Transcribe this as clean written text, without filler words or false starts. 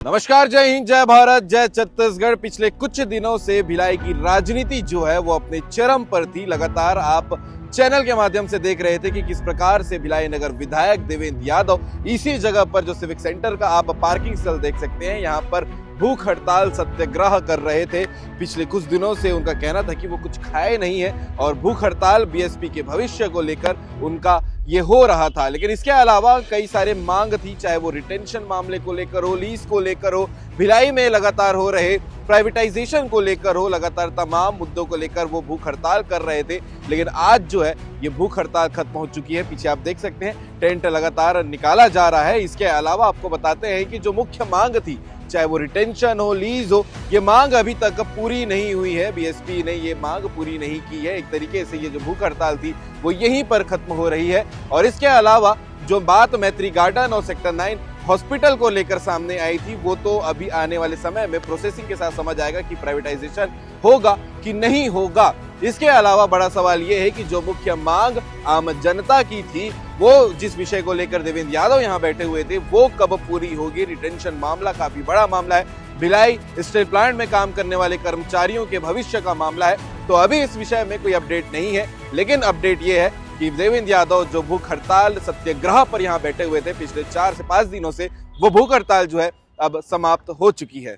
नमस्कार, जय हिंद, जय भारत, जय छत्तीसगढ़। पिछले कुछ दिनों से भिलाई की राजनीति जो है वो अपने चरम पर थी। लगातार आप चैनल के माध्यम से देख रहे थे कि किस प्रकार से भिलाई नगर विधायक देवेंद्र यादव इसी जगह पर जो सिविक सेंटर का आप पार्किंग स्थल देख सकते हैं, यहाँ पर भूख हड़ताल सत्याग्रह कर रहे थे। पिछले कुछ दिनों से उनका कहना था कि वो कुछ खाए नहीं है और भूख हड़ताल बीएसपी के भविष्य को लेकर उनका ये हो रहा था। लेकिन इसके अलावा कई सारे मांग थी, चाहे वो रिटेंशन मामले को लेकर हो, लीज को लेकर हो, भिलाई में लगातार हो रहे प्राइवेटाइजेशन को लेकर हो, लगातार तमाम मुद्दों को लेकर वो भूख हड़ताल कर रहे थे। लेकिन आज जो है ये भूख हड़ताल खत्म हो चुकी है। पीछे आप देख सकते हैं टेंट लगातार निकाला जा रहा है। इसके अलावा आपको बताते हैं कि जो मुख्य मांग थी, चाहे वो रिटेंशन हो, लीज हो, ये मांग अभी तक पूरी नहीं हुई है। बीएसपी ने ये मांग पूरी नहीं की है। एक तरीके से ये जो भूख हड़ताल थी वो यहीं पर खत्म हो रही है। और इसके अलावा जो बात मैत्री गार्डन और सेक्टर 9 हॉस्पिटल को लेकर सामने आई थी, वो तो अभी आने वाले समय में प्रोसेसिंग के साथ समझ आएगा कि प्राइवेटाइजेशन होगा कि नहीं होगा। इसके अलावा बड़ा सवाल ये है कि जो मुख्य मांग आम जनता की थी, वो जिस विषय को लेकर देवेंद्र यादव यहाँ बैठे हुए थे, वो कब पूरी होगी। रिटेंशन मामला काफी बड़ा मामला है। भिलाई स्टील प्लांट में काम करने वाले कर्मचारियों के भविष्य का मामला है। तो अभी इस विषय में कोई अपडेट नहीं है। लेकिन अपडेट ये है कि देवेंद्र यादव जो भूख हड़ताल सत्याग्रह पर यहाँ बैठे हुए थे पिछले 4 से 5 दिनों से, वो भूख हड़ताल जो है अब समाप्त हो चुकी है।